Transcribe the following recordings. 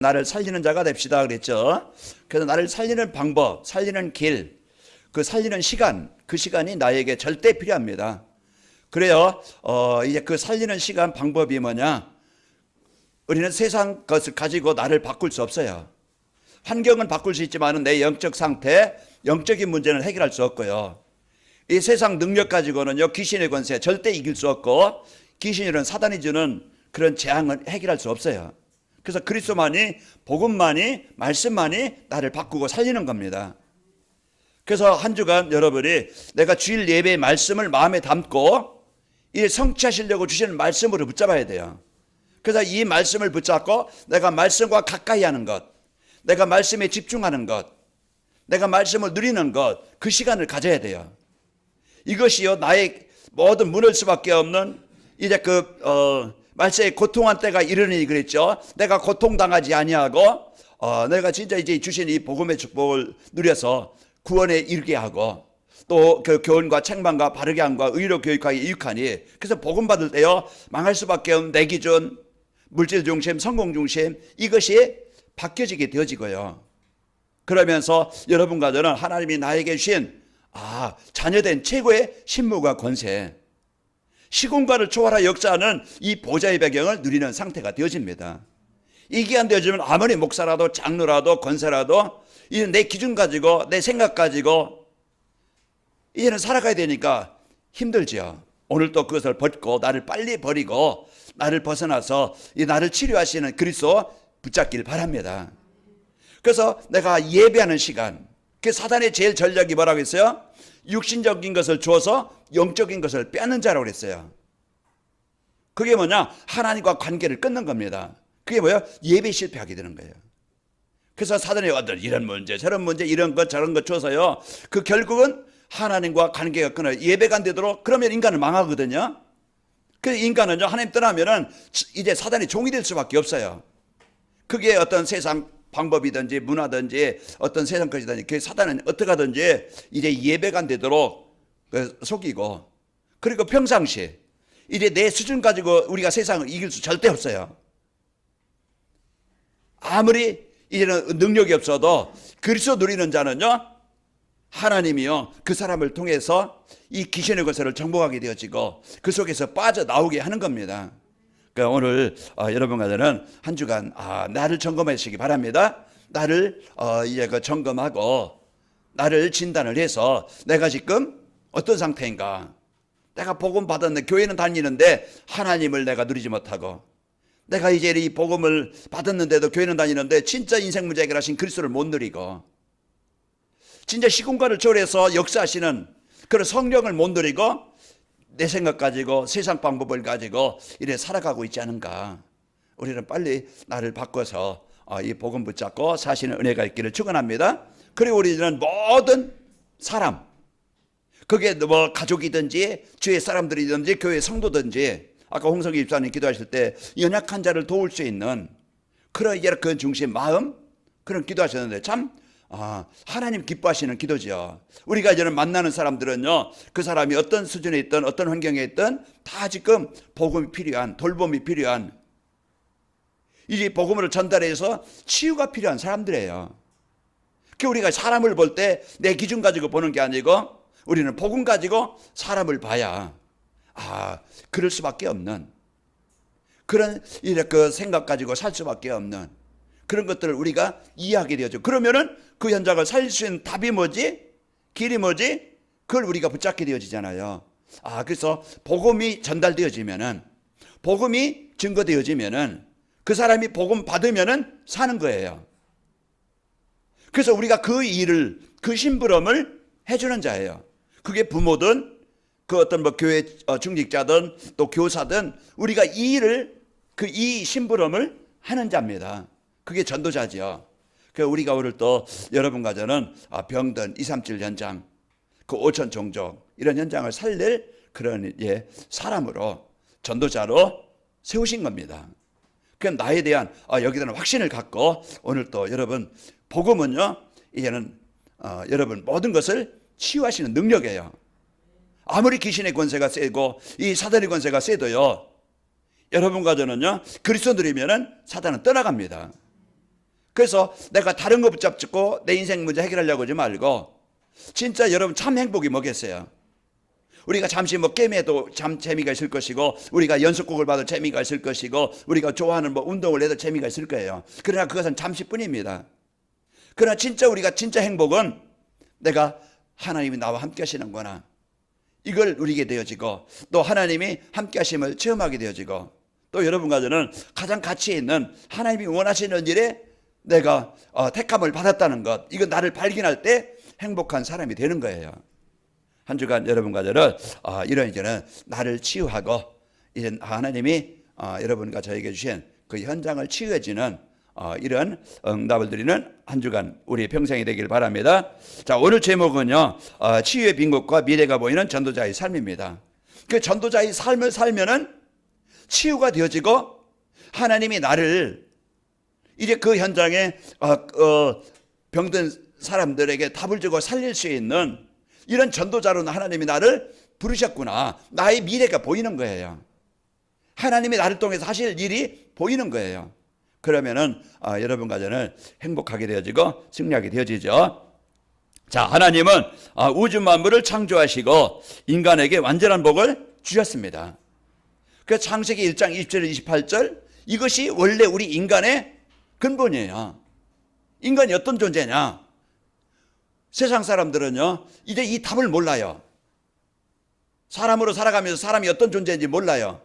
나를 살리는 자가 됩시다 그랬죠. 그래서 나를 살리는 방법, 살리는 길, 그 살리는 시간, 그 시간이 나에게 절대 필요합니다. 그래요. 이제 그 살리는 시간 방법이 뭐냐? 우리는 세상 것을 가지고 나를 바꿀 수 없어요. 환경은 바꿀 수 있지만 내 영적 상태, 영적인 문제는 해결할 수 없고요. 이 세상 능력 가지고는요, 귀신의 권세 절대 이길 수 없고, 귀신이란 사단이 주는 그런 재앙은 해결할 수 없어요. 그래서 그리스도만이, 복음만이, 말씀만이 나를 바꾸고 살리는 겁니다. 그래서 한 주간 여러분이 내가 주일 예배의 말씀을 마음에 담고 이 성취하시려고 주시는 말씀으로 붙잡아야 돼요. 그래서 이 말씀을 붙잡고 내가 말씀과 가까이 하는 것, 내가 말씀에 집중하는 것, 내가 말씀을 누리는 것, 그 시간을 가져야 돼요. 이것이요, 나의 모든 무너질 수밖에 없는 이제 말세에 고통한 때가 이르니 그랬죠. 내가 고통당하지 아니하고 내가 진짜 이제 주신 이 복음의 축복을 누려서 구원에 이르게 하고 또 그 교훈과 책망과 바르게 함과 의로 교육하기 이익하니, 그래서 복음 받을 때요, 망할 수밖에 없는 내 기준, 물질 중심, 성공 중심, 이것이 바뀌어지게 되어지고요. 그러면서 여러분과 저는 하나님이 나에게 주신 자녀된 최고의 신무과 권세, 시공간을 초월하 역사하는 이 보좌의 배경을 누리는 상태가 되어집니다. 이 기간 되어지면 아무리 목사라도 장로라도 권세라도 이제 내 기준 가지고 내 생각 가지고 이제는 살아가야 되니까 힘들죠. 오늘 또 그것을 벗고 나를 빨리 버리고 나를 벗어나서 이 나를 치료하시는 그리스도 붙잡길 바랍니다. 그래서 내가 예배하는 시간, 그 사단의 제일 전략이 뭐라고 했어요? 육신적인 것을 주어서 영적인 것을 빼앗는 자라고 그랬어요. 그게 뭐냐? 하나님과 관계를 끊는 겁니다. 그게 뭐예요? 예배 실패하게 되는 거예요. 그래서 사단이 어떤 이런 문제, 저런 문제, 이런 것, 저런 것 줘서요, 그 결국은 하나님과 관계가 끊어요. 예배가 안 되도록, 그러면 인간은 망하거든요. 그 인간은요, 하나님 떠나면은 이제 사단이 종이 될 수밖에 없어요. 그게 어떤 세상 방법이든지 문화든지 어떤 세상 것이든지, 그 사단은 어떻게 하든지 이제 예배가 안 되도록 속이고, 그리고 평상시 이제 내 수준 가지고 우리가 세상을 이길 수 절대 없어요. 아무리 이제는 능력이 없어도 그리스도 누리는 자는요, 하나님이요, 그 사람을 통해서 이 귀신의 권세를 정복하게 되어지고 그 속에서 빠져나오게 하는 겁니다. 그러니까 오늘 여러분과 저는 한 주간 나를 점검하시기 바랍니다. 나를 이제 점검하고 나를 진단을 해서 내가 지금 어떤 상태인가. 내가 복음 받았는데 교회는 다니는데 하나님을 내가 누리지 못하고, 내가 이제 이 복음을 받았는데도 교회는 다니는데 진짜 인생 문제 해결하신 그리스도를 못 누리고, 진짜 시공간을 초월해서 역사하시는 그런 성령을 못 누리고 내 생각 가지고 세상 방법을 가지고 이래 살아가고 있지 않은가. 우리는 빨리 나를 바꿔서 이 복음 붙잡고 사시는 은혜가 있기를 축원합니다. 그리고 우리는 모든 사람, 그게 뭐 가족이든지 주위 사람들이든지 교회 성도든지, 아까 홍석희 집사님 기도하실 때 연약한 자를 도울 수 있는 그런 그 중심 마음, 그런 기도하셨는데 참 하나님 기뻐하시는 기도죠. 우리가 이제는 만나는 사람들은요, 그 사람이 어떤 수준에 있든 어떤 환경에 있든 다 지금 복음이 필요한, 돌봄이 필요한, 이제 복음을 전달해서 치유가 필요한 사람들이에요. 그 우리가 사람을 볼 때 내 기준 가지고 보는 게 아니고 우리는 복음 가지고 사람을 봐야 그럴 수밖에 없는, 그런 그 생각 가지고 살 수밖에 없는 그런 것들을 우리가 이해하게 되죠. 그러면은 그 현장을 살릴 수 있는 답이 뭐지? 길이 뭐지? 그걸 우리가 붙잡게 되어지잖아요. 그래서 복음이 전달되어지면은, 복음이 증거되어지면은 그 사람이 복음 받으면은 사는 거예요. 그래서 우리가 그 일을, 그 심부름을 해주는 자예요. 그게 부모든 그 어떤 뭐 교회 중직자든 또 교사든 우리가 이 일을, 이 심부름을 하는 자입니다. 그게 전도자죠. 그래서 우리가 오늘 또 여러분과 저는 병든 237 현장, 그 5천 종족 이런 현장을 살릴 그런 사람으로, 전도자로 세우신 겁니다. 그럼 나에 대한 여기다는 확신을 갖고 오늘 또 여러분, 복음은요 이제는 여러분 모든 것을 치유하시는 능력이에요. 아무리 귀신의 권세가 세고 이 사단의 권세가 세도요, 여러분과 저는요 그리스도 누리면은 사단은 떠나갑니다. 그래서 내가 다른 거 붙잡고 내 인생 문제 해결하려고 하지 말고 진짜 여러분 참 행복이 뭐겠어요? 우리가 잠시 뭐 게임해도 참 재미가 있을 것이고, 우리가 연습곡을 봐도 재미가 있을 것이고, 우리가 좋아하는 뭐 운동을 해도 재미가 있을 거예요. 그러나 그것은 잠시뿐입니다. 그러나 진짜 우리가 진짜 행복은 내가 하나님이 나와 함께 하시는구나, 이걸 누리게 되어지고, 또 하나님이 함께 하심을 체험하게 되어지고, 또 여러분과 저는 가장 가치 있는 하나님이 원하시는 일에 내가 택함을 받았다는 것, 이거 나를 발견할 때 행복한 사람이 되는 거예요. 한 주간 여러분과 저는 이런 이제는 나를 치유하고, 이제 하나님이 여러분과 저에게 주신 그 현장을 치유해지는 이런 응답을 드리는 한 주간 우리 평생이 되길 바랍니다. 자, 오늘 제목은요, 치유의 빈곳과 미래가 보이는 전도자의 삶입니다. 그 전도자의 삶을 살면은 치유가 되어지고, 하나님이 나를 이제 그 현장에 병든 사람들에게 답을 주고 살릴 수 있는 이런 전도자로 하나님이 나를 부르셨구나, 나의 미래가 보이는 거예요. 하나님이 나를 통해서 하실 일이 보이는 거예요. 그러면은 여러분과 저는 행복하게 되어지고 승리하게 되어지죠. 자, 하나님은 우주 만물을 창조하시고 인간에게 완전한 복을 주셨습니다. 그 창세기 1장 20절 28절, 이것이 원래 우리 인간의 근본이에요. 인간이 어떤 존재냐? 세상 사람들은요, 이제 이 답을 몰라요. 사람으로 살아가면서 사람이 어떤 존재인지 몰라요.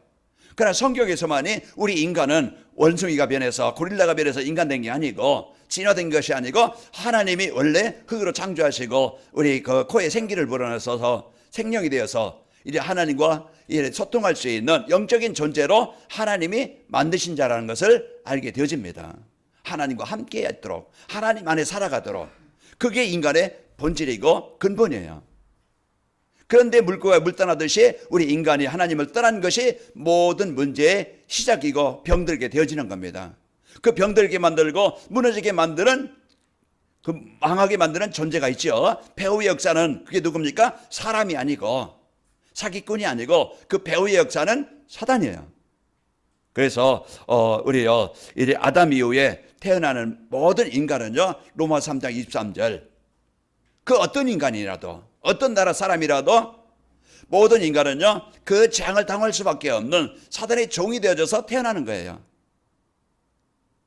그러나 성경에서만이 우리 인간은 원숭이가 변해서, 고릴라가 변해서 인간 된 게 아니고, 진화된 것이 아니고, 하나님이 원래 흙으로 창조하시고 우리 그 코에 생기를 불어넣어서 생명이 되어서 이제 하나님과 이제 소통할 수 있는 영적인 존재로 하나님이 만드신 자라는 것을 알게 되어집니다. 하나님과 함께 있도록, 하나님 안에 살아가도록, 그게 인간의 본질이고 근본이에요. 그런데 물고기가 물 떠나듯이 우리 인간이 하나님을 떠난 것이 모든 문제의 시작이고 병들게 되어지는 겁니다. 그 병들게 만들고 무너지게 만드는, 그 망하게 만드는 존재가 있죠. 배후의 역사는 그게 누굽니까? 사람이 아니고 사기꾼이 아니고 그 배후의 역사는 사단이에요. 그래서 우리요, 이제 아담 이후에 태어나는 모든 인간은요, 로마서 3장 23절, 그 어떤 인간이라도, 어떤 나라 사람이라도 모든 인간은요, 그 재앙을 당할 수밖에 없는 사단의 종이 되어져서 태어나는 거예요.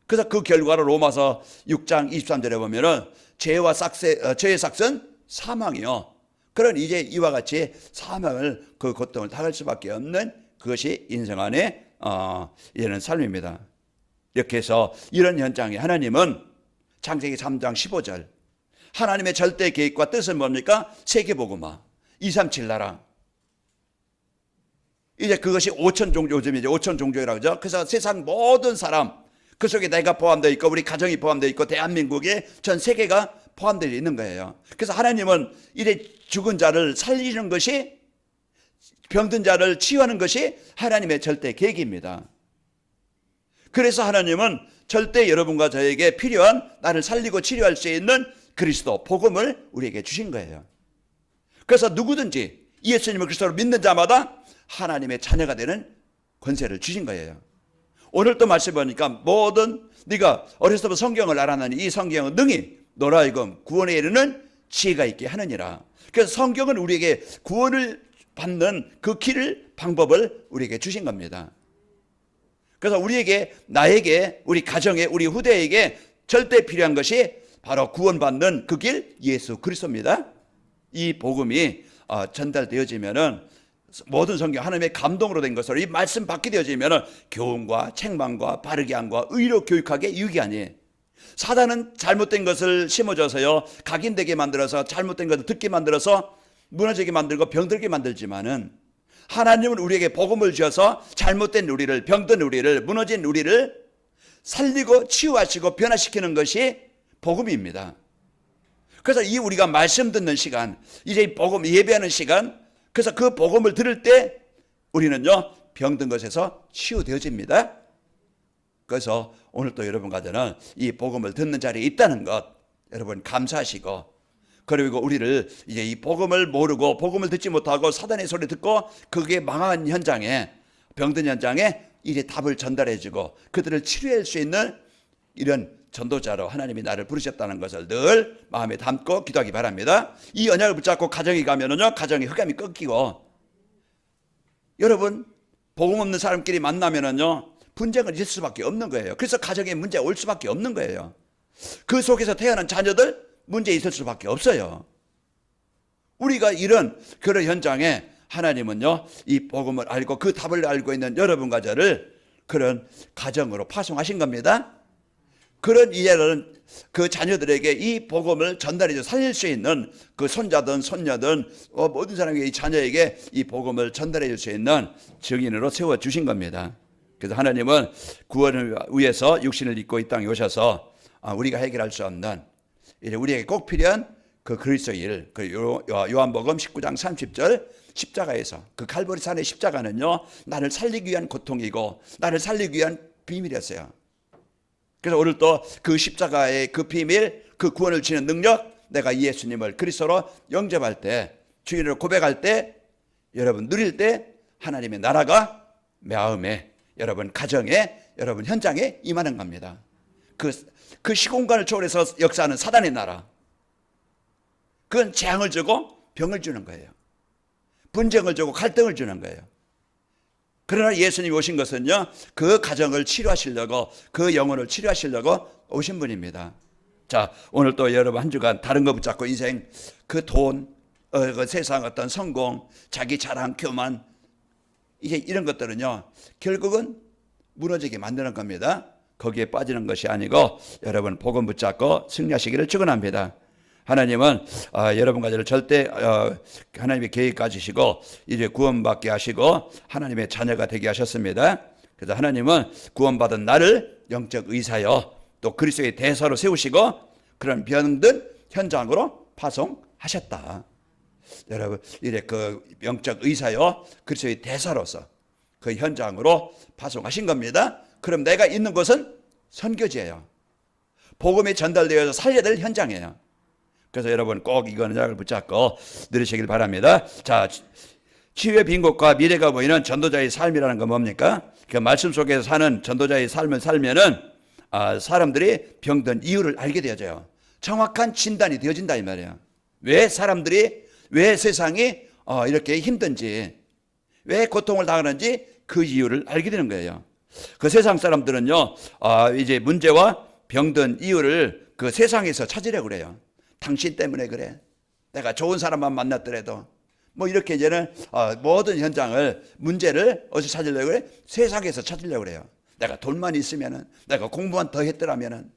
그래서 그 결과로 로마서 6장 23절에 보면은 죄의 삭은 사망이요. 그런 이제 이와 같이 사망을, 그 고통을 당할 수밖에 없는 그것이 인생 안에 이런 삶입니다. 이렇게 해서 이런 현장에 하나님은 창세기 3장 15절, 하나님의 절대 계획과 뜻은 뭡니까? 세계복음화, 237 나라. 이제 그것이 5천 종교즘이죠. 5천 종교라고 하죠. 그래서 세상 모든 사람, 그 속에 내가 포함되어 있고 우리 가정이 포함되어 있고 대한민국의 전 세계가 포함되어 있는 거예요. 그래서 하나님은 이제 죽은 자를 살리는 것이, 병든 자를 치유하는 것이 하나님의 절대 계획입니다. 그래서 하나님은 절대 여러분과 저에게 필요한, 나를 살리고 치료할 수 있는 그리스도 복음을 우리에게 주신 거예요. 그래서 누구든지 예수님을 그리스도로 믿는 자마다 하나님의 자녀가 되는 권세를 주신 거예요. 오늘 또 말씀 보니까 모든, 네가 어렸을 때부터 성경을 알아나니 이 성경은 능히 너로 하여금 구원에 이르는 지혜가 있게 하느니라. 그래서 성경은 우리에게 구원을 받는 그 길을, 방법을 우리에게 주신 겁니다. 그래서 우리에게, 나에게, 우리 가정에, 우리 후대에게 절대 필요한 것이 바로 구원받는 그 길, 예수 그리스도입니다. 이 복음이 전달되어지면은 모든 성경 하나님의 감동으로 된 것으로 이 말씀 받게 되어지면은 교훈과 책망과 바르게 함과 의로 교육하게 유익하니, 사단은 잘못된 것을 심어줘서요, 각인되게 만들어서 잘못된 것을 듣게 만들어서 무너지게 만들고 병들게 만들지만은, 하나님은 우리에게 복음을 주셔서 잘못된 우리를, 병든 우리를, 무너진 우리를 살리고 치유하시고 변화시키는 것이 복음입니다. 그래서 이 우리가 말씀 듣는 시간, 이제 복음 예배하는 시간, 그래서 그 복음을 들을 때 우리는요, 병든 것에서 치유되어집니다. 그래서 오늘 또 여러분과 저는 이 복음을 듣는 자리에 있다는 것, 여러분 감사하시고, 그리고 우리를 이제 이 복음을 모르고 복음을 듣지 못하고 사단의 소리 듣고 그게 망한 현장에, 병든 현장에 이제 답을 전달해주고 그들을 치료할 수 있는 이런 전도자로 하나님이 나를 부르셨다는 것을 늘 마음에 담고 기도하기 바랍니다. 이 언약을 붙잡고 가정에 가면은요, 가정의 흑암이 꺾이고, 여러분 복음 없는 사람끼리 만나면은요 분쟁을 있을 수밖에 없는 거예요. 그래서 가정에 문제가 올 수밖에 없는 거예요. 그 속에서 태어난 자녀들 문제 있을 수밖에 없어요. 우리가 이런 그런 현장에 하나님은요 이 복음을 알고 그 답을 알고 있는 여러분과 저를 그런 가정으로 파송하신 겁니다. 그런 이제는 그 자녀들에게 이 복음을 전달해서 살릴 수 있는 그 손자든 손녀든 모든 사람에게 이 자녀에게 이 복음을 전달해 줄 수 있는 증인으로 세워주신 겁니다. 그래서 하나님은 구원을 위해서 육신을 입고 이 땅에 오셔서 우리가 해결할 수 없는 이제 우리에게 꼭 필요한 그 그리스도의 일, 그 요한복음 19장 30절 십자가에서 그 칼보리 산의 십자가는요 나를 살리기 위한 고통이고 나를 살리기 위한 비밀이었어요. 그래서 오늘 또 그 십자가의 그 비밀, 그 구원을 주는 능력, 내가 이 예수님을 그리스도로 영접할 때, 주인으로 고백할 때, 여러분 누릴 때 하나님의 나라가 마음에, 여러분 가정에, 여러분 현장에 임하는 겁니다. 그 시공간을 초월해서 역사하는 사단의 나라, 그건 재앙을 주고 병을 주는 거예요. 분쟁을 주고 갈등을 주는 거예요. 그러나 예수님이 오신 것은요 그 가정을 치료하시려고, 그 영혼을 치료하시려고 오신 분입니다. 자, 오늘 또 여러분 한 주간 다른 거 붙잡고 인생, 그 돈, 그 세상 어떤 성공, 자기 자랑, 교만, 이게 이런 것들은요 결국은 무너지게 만드는 겁니다. 거기에 빠지는 것이 아니고 여러분 복음 붙잡고 승리하시기를 축원합니다. 하나님은 여러분과 저를 절대 하나님의 계획 가지시고 이제 구원받게 하시고 하나님의 자녀가 되게 하셨습니다. 그래서 하나님은 구원받은 나를 영적 의사여 또 그리스도의 대사로 세우시고 그런 병든 현장으로 파송하셨다. 여러분 이제 그 영적 의사여 그리스도의 대사로서 그 현장으로 파송하신 겁니다. 그럼 내가 있는 곳은 선교지예요. 복음이 전달되어서 살려야 될 현장이에요. 그래서 여러분 꼭 이거는 약을 붙잡고 누리시길 바랍니다. 자, 치유의 빈곳과 미래가 보이는 전도자의 삶이라는 건 뭡니까? 그 말씀 속에서 사는 전도자의 삶을 살면은 사람들이 병든 이유를 알게 되어져요. 정확한 진단이 되어진다 이 말이에요. 왜 사람들이, 왜 세상이 이렇게 힘든지, 왜 고통을 당하는지 그 이유를 알게 되는 거예요. 그 세상 사람들은요 이제 문제와 병든 이유를 그 세상에서 찾으려고 그래요. 당신 때문에 그래. 내가 좋은 사람만 만났더라도 뭐 이렇게 이제는 모든 현장을, 문제를 어디서 찾으려고 그래? 세상에서 찾으려고 그래요. 내가 돈만 있으면은, 내가 공부만 더 했더라면은,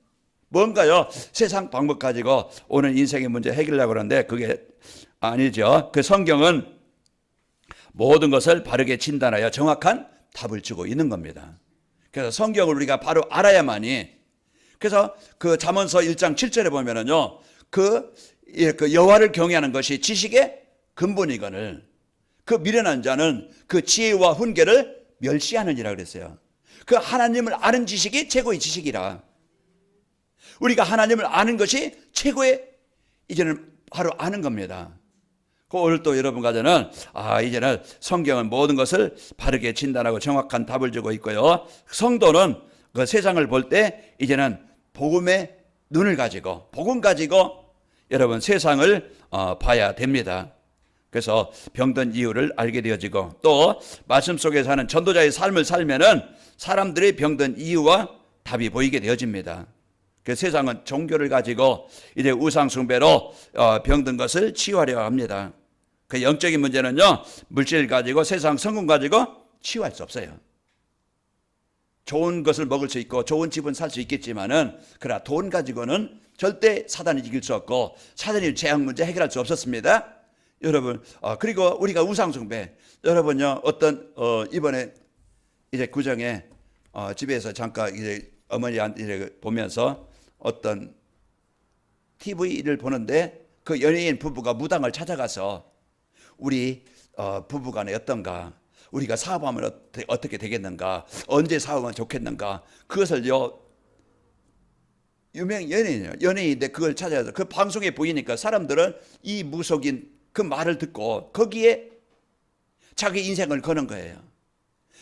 뭔가요? 세상 방법 가지고 오늘 인생의 문제 해결하려고 그러는데 그게 아니죠. 그 성경은 모든 것을 바르게 진단하여 정확한 답을 주고 있는 겁니다. 그래서 성경을 우리가 바로 알아야만이, 그래서 그 잠언서 1장 7절에 보면은요 그 여호와를 경외하는 것이 지식의 근본이거늘 그 미련한 자는 그 지혜와 훈계를 멸시하느니라 그랬어요. 그 하나님을 아는 지식이 최고의 지식이라. 우리가 하나님을 아는 것이 최고의, 이제는 바로 아는 겁니다. 오늘 또 여러분과 저는 이제는 성경은 모든 것을 바르게 진단하고 정확한 답을 주고 있고요. 성도는 그 세상을 볼 때 이제는 복음의 눈을 가지고, 복음 가지고 여러분 세상을 봐야 됩니다. 그래서 병든 이유를 알게 되어지고, 또 말씀 속에 사는 전도자의 삶을 살면은 사람들의 병든 이유와 답이 보이게 되어집니다. 그 세상은 종교를 가지고 이제 우상 숭배로 병든 것을 치유하려 합니다. 그 영적인 문제는요 물질 가지고, 세상 성공 가지고 치유할 수 없어요. 좋은 것을 먹을 수 있고 좋은 집은 살 수 있겠지만은, 그러나 돈 가지고는 절대 사단이 이길 수 없고 사단이 재앙 문제 해결할 수 없었습니다. 여러분 그리고 우리가 우상 숭배, 여러분요 어떤 이번에 이제 구정에 집에서 잠깐 이제 어머니한테 보면서 어떤 TV를 보는데 그 연예인 부부가 무당을 찾아가서 우리 부부간에 어떤가, 우리가 사업하면 어떻게 되겠는가, 언제 사업하면 좋겠는가, 그것을요 유명 연예인이에요. 연예인인데 그걸 찾아서 그 방송에 보이니까 사람들은 이 무속인 그 말을 듣고 거기에 자기 인생을 거는 거예요.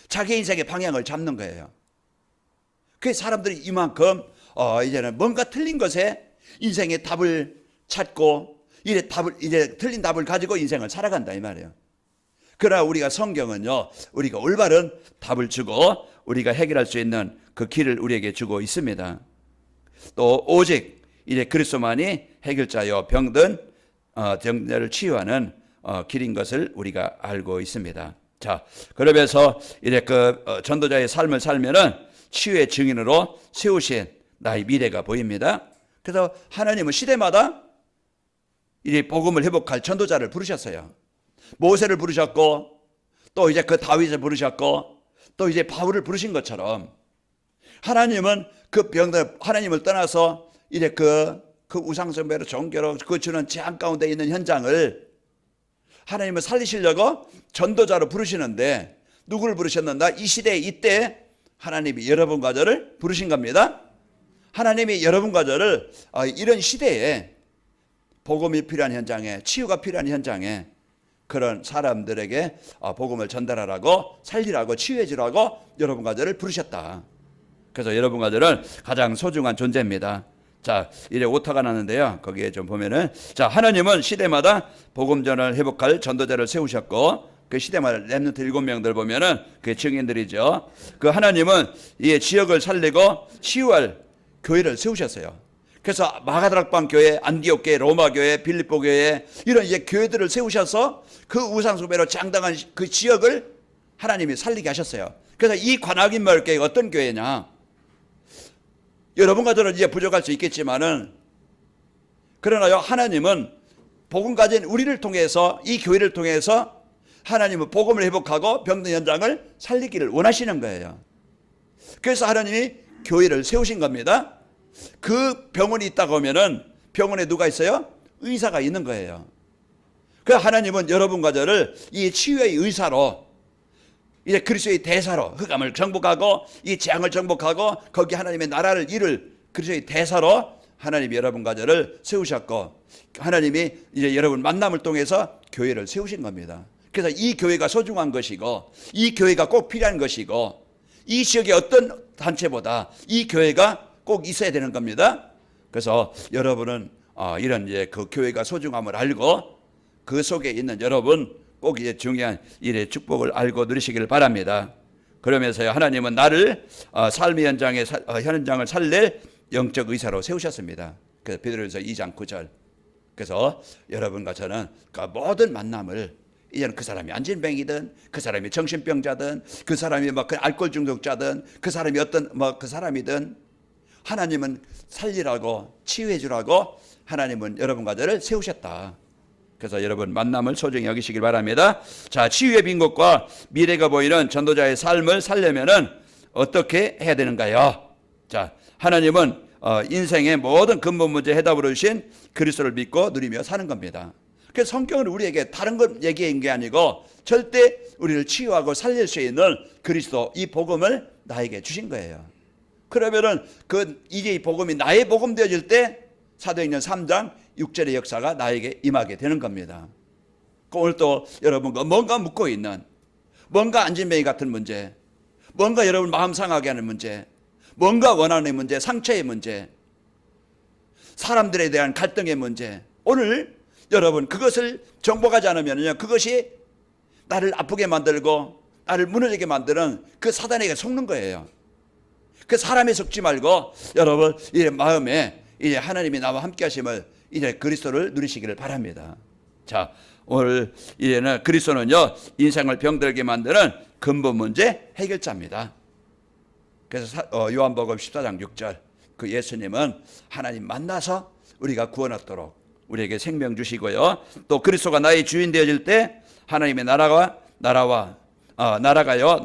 자기 인생의 방향을 잡는 거예요. 그 사람들이 이만큼 이제는 뭔가 틀린 것에 인생의 답을 찾고 이제 틀린 답을 가지고 인생을 살아간다 이 말이에요. 그러나 우리가 성경은요, 우리가 올바른 답을 주고 우리가 해결할 수 있는 그 길을 우리에게 주고 있습니다. 또 오직 이제 그리스도만이 해결자요 병든 병자를 치유하는 길인 것을 우리가 알고 있습니다. 자, 그러면서 이제 그 전도자의 삶을 살면은 치유의 증인으로 세우신 나의 미래가 보입니다. 그래서 하나님은 시대마다 이 복음을 회복할 전도자를 부르셨어요. 모세를 부르셨고, 또 이제 그 다윗을 부르셨고, 또 이제 바울을 부르신 것처럼 하나님은 그 병들, 하나님을 떠나서 이제 그 우상숭배로 종교로 그 주는 재앙 가운데 있는 현장을 하나님을 살리시려고 전도자로 부르시는데, 누구를 부르셨는가? 이 시대에 이때 하나님이 여러분과 저를 부르신 겁니다. 하나님이 여러분과 저를 이런 시대에 복음이 필요한 현장에, 치유가 필요한 현장에 그런 사람들에게 복음을 전달하라고, 살리라고, 치유해 주라고 여러분과 저를 부르셨다. 그래서 여러분과 저는 가장 소중한 존재입니다. 자, 이제 오타가 나는데요. 거기에 좀 보면은, 자, 하나님은 시대마다 복음 전을 회복할 전도자를 세우셨고, 그 시대마다 렘넌트 7명들 보면은 그 증인들이죠. 그 하나님은 이 지역을 살리고 치유할 교회를 세우셨어요. 그래서 마가다락방 교회, 안디옥 교회, 로마 교회, 빌립보 교회, 이런 이제 교회들을 세우셔서 그 우상숭배로 장당한 그 지역을 하나님이 살리게 하셨어요. 그래서 이 관악인 마을 교회가 어떤 교회냐? 여러분과 저는 이제 부족할 수 있겠지만은, 그러나요, 하나님은 복음 가진 우리를 통해서, 이 교회를 통해서 하나님은 복음을 회복하고 병든 현장을 살리기를 원하시는 거예요. 그래서 하나님이 교회를 세우신 겁니다. 그 병원이 있다고 하면은 병원에 누가 있어요? 의사가 있는 거예요. 그 하나님은 여러분과 저를 이 치유의 의사로, 이제 그리스도의 대사로, 흑암을 정복하고 이 재앙을 정복하고 거기 하나님의 나라를 이룰 그리스도의 대사로 하나님이 여러분과 저를 세우셨고, 하나님이 이제 여러분 만남을 통해서 교회를 세우신 겁니다. 그래서 이 교회가 소중한 것이고, 이 교회가 꼭 필요한 것이고, 이 지역의 어떤 단체보다 이 교회가 꼭 있어야 되는 겁니다. 그래서 여러분은 이런 이제 그 교회가 소중함을 알고, 그 속에 있는 여러분 꼭 이제 중요한 일의 축복을 알고 누리시기를 바랍니다. 그러면서요, 하나님은 나를 삶의 현장을 살릴 영적 의사로 세우셨습니다. 그래서 베드로전서 2장 9절. 그래서 여러분과 저는 그 모든 만남을, 이제는 그 사람이 안진뱅이든, 그 사람이 정신병자든, 그 사람이 그 알코올 중독자든, 그 사람이 어떤 그 사람이든, 하나님은 살리라고, 치유해 주라고 하나님은 여러분과 저를 세우셨다. 그래서 여러분 만남을 소중히 여기시길 바랍니다. 자, 치유의 빈 곳과 미래가 보이는 전도자의 삶을 살려면은 어떻게 해야 되는가요? 자, 하나님은 인생의 모든 근본 문제 해답으로 주신 그리스도를 믿고 누리며 사는 겁니다. 그래서 성경은 우리에게 다른 것 얘기한 게 아니고 절대 우리를 치유하고 살릴 수 있는 그리스도, 이 복음을 나에게 주신 거예요. 그러면은 이제 이 복음이 나의 복음 되어질 때 사도행전 3장 6절의 역사가 나에게 임하게 되는 겁니다. 오늘 또 여러분과 뭔가 묻고 있는, 뭔가 안진뱅이 같은 문제, 뭔가 여러분 마음 상하게 하는 문제, 뭔가 원하는 문제, 상처의 문제, 사람들에 대한 갈등의 문제, 오늘 여러분 그것을 정복하지 않으면요, 그것이 나를 아프게 만들고 나를 무너지게 만드는 그 사단에게 속는 거예요. 그 사람에 속지 말고 여러분 이 마음에 이제 하나님이 나와 함께 하심을, 이제 그리스도를 누리시기를 바랍니다. 자, 오늘 이제는 그리스도는요, 인생을 병들게 만드는 근본 문제 해결자입니다. 그래서 요한복음 14장 6절, 그 예수님은 하나님 만나서 우리가 구원 얻도록 우리에게 생명 주시고요, 또 그리스도가 나의 주인 되어질 때 하나님의 나라가요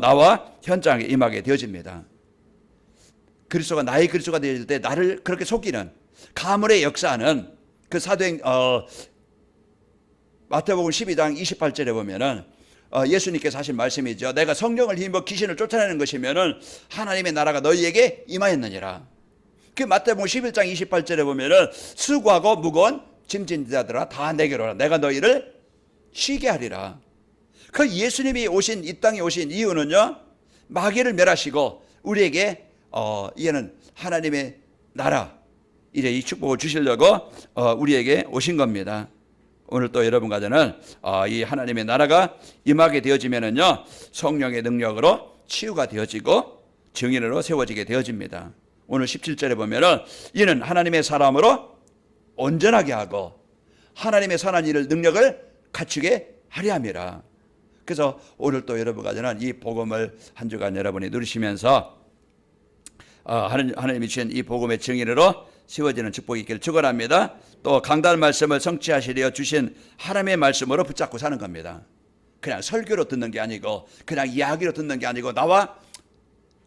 나와 현장에 임하게 되어집니다. 그리스도가 나의 그리스도가 되어질 때 나를 그렇게 속이는 가물의 역사는 그 마태복음 12장 28절에 보면은 예수님께서 하신 말씀이죠. 내가 성령을 힘입어 귀신을 쫓아내는 것이면은 하나님의 나라가 너희에게 임하였느니라. 그 마태복음 11장 28절에 보면은 수고하고 무거운 짐진 자들아 다 내게로 오라. 내가 너희를 쉬게 하리라. 그 예수님이 오신, 이 땅에 오신 이유는요, 마귀를 멸하시고 우리에게 이제는 하나님의 나라, 이제 이 축복을 주시려고 우리에게 오신 겁니다. 오늘 또 여러분 가정은 이 하나님의 나라가 임하게 되어지면은요, 성령의 능력으로 치유가 되어지고 증인으로 세워지게 되어집니다. 오늘 17절에 보면은 이는 하나님의 사람으로 온전하게 하고 하나님의 선한 일을 능력을 갖추게 하려 함이라. 그래서 오늘 또 여러분 가정은 이 복음을 한 주간 여러분이 누리시면서 하나님이 주신 이 복음의 증인으로 세워지는 축복이 있기를 축원합니다. 또 강단 말씀을 성취하시려 주신 하나님의 말씀으로 붙잡고 사는 겁니다. 그냥 설교로 듣는 게 아니고 그냥 이야기로 듣는 게 아니고 나와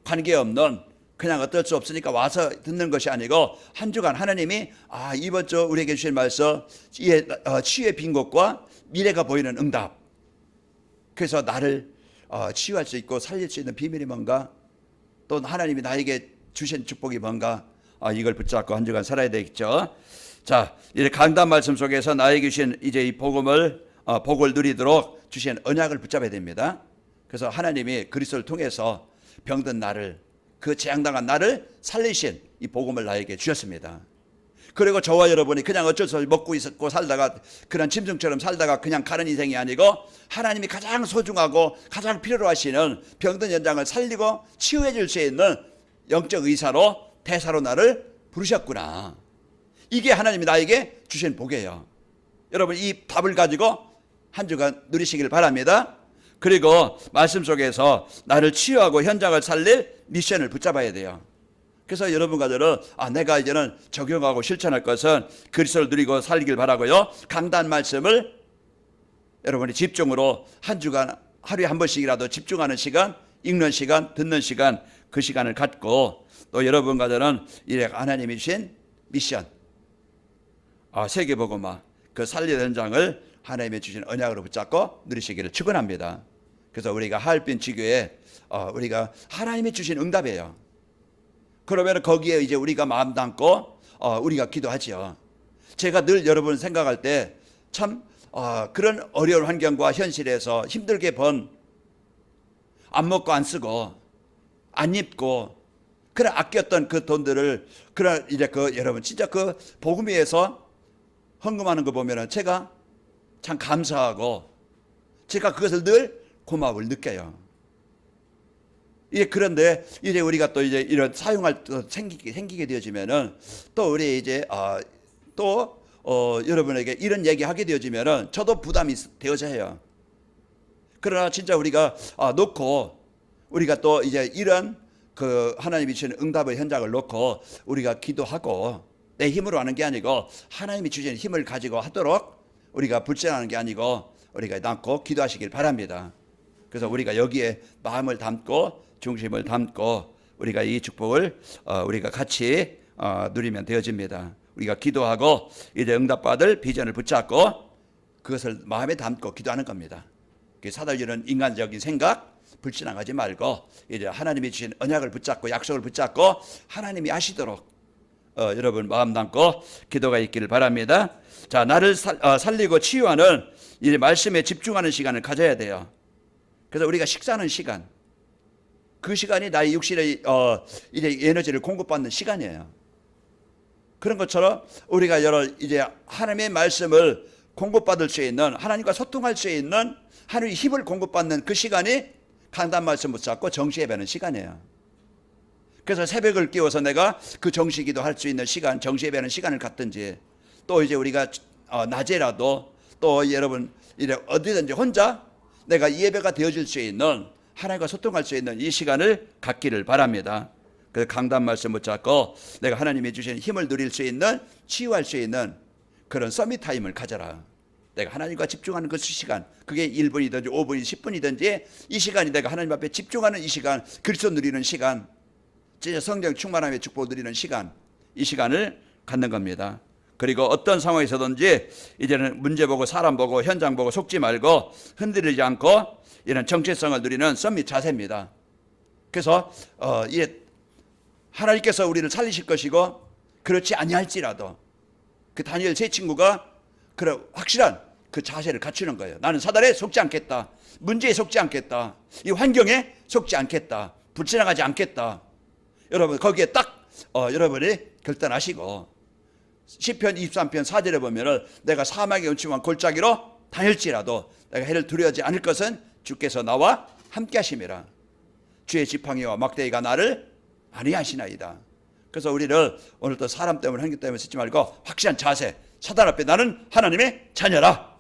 관계없는 그냥 어쩔 수 없으니까 와서 듣는 것이 아니고 한 주간 하나님이 이번 주 우리에게 주신 말씀 치유의 빈 곳과 미래가 보이는 응답, 그래서 나를 치유할 수 있고 살릴 수 있는 비밀이 뭔가, 또 하나님이 나에게 주신 축복이 뭔가, 이걸 붙잡고 한 주간 살아야 되겠죠. 자, 이제 강단 말씀 속에서 나에게 주신 이제 이 복을 누리도록 주신 언약을 붙잡아야 됩니다. 그래서 하나님이 그리스도를 통해서 병든 나를, 그 재앙당한 나를 살리신 이 복음을 나에게 주셨습니다. 그리고 저와 여러분이 그냥 어쩔 수 없이 먹고 있었고 살다가 그런 짐승처럼 살다가 그냥 가는 인생이 아니고 하나님이 가장 소중하고 가장 필요로 하시는 병든 연장을 살리고 치유해 줄 수 있는 영적 의사로 대사로 나를 부르셨구나. 이게 하나님이 나에게 주신 복이에요. 여러분 이 답을 가지고 한 주간 누리시길 바랍니다. 그리고 말씀 속에서 나를 치유하고 현장을 살릴 미션을 붙잡아야 돼요. 그래서 여러분 가정은 내가 이제는 적용하고 실천할 것은 그리스도를 누리고 살기를 바라고요. 강단 말씀을 여러분이 집중으로 한 주간 하루에 한 번씩이라도 집중하는 시간, 읽는 시간, 듣는 시간, 그 시간을 갖고 또 여러분 가정은 이래 하나님이 주신 미션, 세계복음화, 그 살릴 현장을 하나님이 주신 언약으로 붙잡고 누리시기를 축원합니다. 그래서 우리가 하얼빈 지교에 우리가 하나님이 주신 응답이에요. 그러면 거기에 이제 우리가 마음 담고 우리가 기도하지요. 제가 늘 여러분 생각할 때 참 그런 어려운 환경과 현실에서 힘들게 번 안 먹고 안 쓰고 안 입고 그래 아꼈던 그 돈들을 그런 이제 여러분 진짜 그 복음 위해서 헌금하는 거 보면은 제가 참 감사하고 제가 그것을 늘 고마움을 느껴요. 그런데 이제 우리가 또 이제 이런 사용할 또 생기게 되어지면은 또 우리 이제 여러분에게 이런 얘기하게 되어지면은 저도 부담이 되어져 해요. 그러나 진짜 우리가 놓고 우리가 또 이제 이런 그 하나님이 주시는 응답의 현장을 놓고 우리가 기도하고 내 힘으로 하는 게 아니고 하나님이 주시는 힘을 가지고 하도록 우리가 불신하는 게 아니고 우리가 담고 기도하시길 바랍니다. 그래서 우리가 여기에 마음을 담고 중심을 담고 우리가 이 축복을 우리가 같이 누리면 되어집니다. 우리가 기도하고 이제 응답받을 비전을 붙잡고 그것을 마음에 담고 기도하는 겁니다. 사단이는 인간적인 생각 불신앙하지 말고 이제 하나님이 주신 언약을 붙잡고 약속을 붙잡고 하나님이 하시도록 여러분 마음 담고 기도가 있기를 바랍니다. 자, 나를 살리고 치유하는 이 말씀에 집중하는 시간을 가져야 돼요. 그래서 우리가 식사하는 시간, 그 시간이 나의 육신의 이제 에너지를 공급받는 시간이에요. 그런 것처럼 우리가 이제 하나님의 말씀을 공급받을 수 있는, 하나님과 소통할 수 있는 하나님의 힘을 공급받는 그 시간이 강단 말씀 붙잡고 정시 예배하는 시간이에요. 그래서 새벽을 끼워서 내가 그 정시기도 할 수 있는 시간, 정시 예배하는 시간을 갖든지, 또 이제 우리가 낮에라도 또 여러분 이제 어디든지 혼자 내가 예배가 되어질 수 있는, 하나님과 소통할 수 있는 이 시간을 갖기를 바랍니다. 그래서 강단 말씀 붙잡고 내가 하나님이 주신 힘을 누릴 수 있는, 치유할 수 있는 그런 서밋 타임을 가져라. 내가 하나님과 집중하는 그 시간, 그게 1분이든지 5분이든지 10분이든지 이 시간이 내가 하나님 앞에 집중하는 이 시간, 그리스도 누리는 시간, 진짜 성령 충만함의 축복 누리는 시간, 이 시간을 갖는 겁니다. 그리고 어떤 상황에서든지 이제는 문제 보고 사람 보고 현장 보고 속지 말고 흔들리지 않고 이런 정체성을 누리는 서밋 자세입니다. 그래서 하나님께서 우리를 살리실 것이고 그렇지 아니할지라도 그 다니엘 세 친구가 그런 확실한 그 자세를 갖추는 거예요. 나는 사단에 속지 않겠다. 문제에 속지 않겠다. 이 환경에 속지 않겠다. 불신앙하지 않겠다. 여러분 거기에 딱 여러분이 결단하시고 시편 23편 4절에 보면은 내가 사막의 음침한 골짜기로 다닐지라도 내가 해를 두려워하지 않을 것은 주께서 나와 함께 하심이라. 주의 지팡이와 막대기가 나를 안위하시나이다. 그래서 우리를 오늘도 사람 때문에 환경 때문에 쓰지 말고 확실한 자세, 사단 앞에 나는 하나님의 자녀라,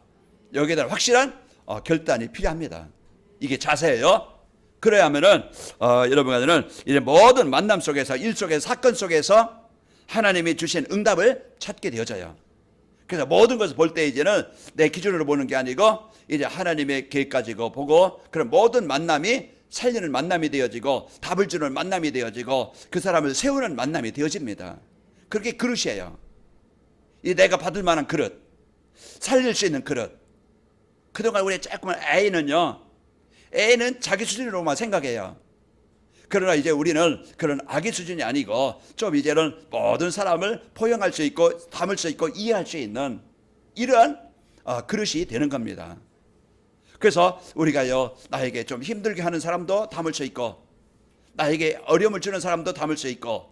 여기에 대한 확실한 결단이 필요합니다. 이게 자세예요. 그래야 하면은 여러분과는 이제 모든 만남 속에서, 일 속에서, 사건 속에서 하나님이 주신 응답을 찾게 되어져요. 그래서 모든 것을 볼 때 이제는 내 기준으로 보는 게 아니고 이제 하나님의 계획 가지고 보고, 그런 모든 만남이 살리는 만남이 되어지고 답을 주는 만남이 되어지고 그 사람을 세우는 만남이 되어집니다. 그렇게 그릇이에요. 이 내가 받을 만한 그릇, 살릴 수 있는 그릇. 그동안 우리 조금만 A는 자기 수준으로만 생각해요. 그러나 이제 우리는 그런 아기 수준이 아니고 좀 이제는 모든 사람을 포용할 수 있고 담을 수 있고 이해할 수 있는 이러한 그릇이 되는 겁니다. 그래서 우리가요, 나에게 좀 힘들게 하는 사람도 담을 수 있고, 나에게 어려움을 주는 사람도 담을 수 있고,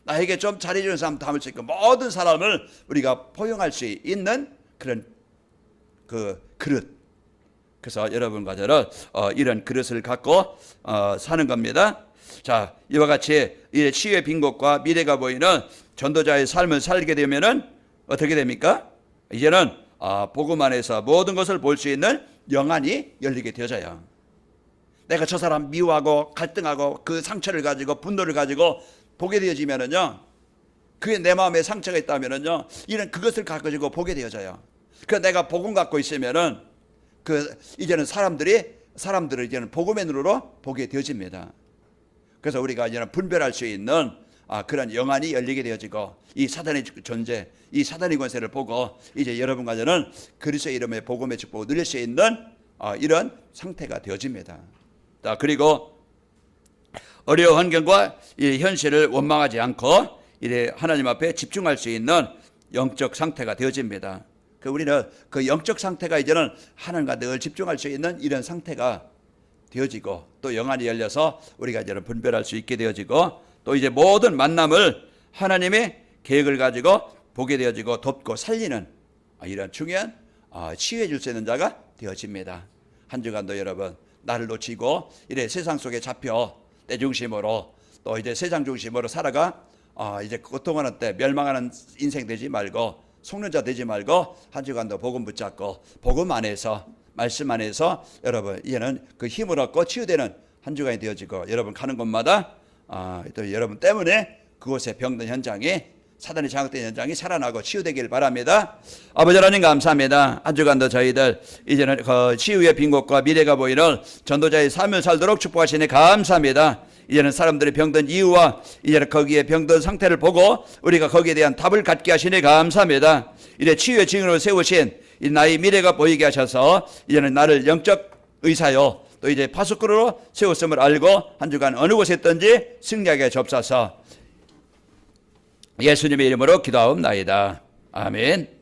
나에게 좀 잘해주는 사람도 담을 수 있고, 모든 사람을 우리가 포용할 수 있는 그런 그 그릇. 그래서 여러분과 저는 이런 그릇을 갖고 사는 겁니다. 자, 이와 같이 이 치유의 빈 곳과 미래가 보이는 전도자의 삶을 살게 되면은 어떻게 됩니까? 이제는 복음 안에서 모든 것을 볼 수 있는 영안이 열리게 되어져요. 내가 저 사람 미워하고 갈등하고 그 상처를 가지고 분노를 가지고 보게 되어지면은요, 그게 내 마음에 상처가 있다면은요, 이런 그것을 가지고 보게 되어져요. 그 내가 복음 갖고 있으면은 이제는 사람들을 이제는 복음의 눈으로 보게 되어집니다. 그래서 우리가 이제는 분별할 수 있는 그런 영안이 열리게 되어지고, 이 사단의 존재, 이 사단의 권세를 보고 이제 여러분과 저는 그리스도의 이름의 복음의 축복을 누릴 수 있는 이런 상태가 되어집니다. 자, 그리고 어려운 환경과 이 현실을 원망하지 않고 이래 하나님 앞에 집중할 수 있는 영적 상태가 되어집니다. 우리는 그 영적 상태가 이제는 하나님과 늘 집중할 수 있는 이런 상태가 되어지고, 또 영안이 열려서 우리가 이제는 분별할 수 있게 되어지고, 또 이제 모든 만남을 하나님의 계획을 가지고 보게 되어지고 돕고 살리는 이런 중요한 치유해 줄 수 있는 자가 되어집니다. 한 주간도 여러분 나를 놓치고 이래 세상 속에 잡혀 내 중심으로 또 이제 세상 중심으로 살아가 이제 고통하는 때 멸망하는 인생 되지 말고, 속는 자 되지 말고 한 주간도 복음 붙잡고 복음 안에서, 말씀 안에서 여러분 이제는 그 힘을 얻고 치유되는 한 주간이 되어지고, 여러분 가는 곳마다 또 여러분 때문에 그곳에 병든 현장이, 사단이 장악된 현장이 살아나고 치유되길 바랍니다. 아버지 하나님 감사합니다. 한 주간도 저희들 이제는 그 치유의 빈 곳과 미래가 보이는 전도자의 삶을 살도록 축복하시니 감사합니다. 이제는 사람들이 병든 이유와 이제는 거기에 병든 상태를 보고 우리가 거기에 대한 답을 갖게 하시니 감사합니다. 이제 치유의 증인으로 세우신 이 나의 미래가 보이게 하셔서 이제는 나를 영적 의사요 또 이제 파수꾼으로 세웠음을 알고 한 주간 어느 곳에 있든지 승리하게 접사서 예수님의 이름으로 기도하옵나이다. 아멘.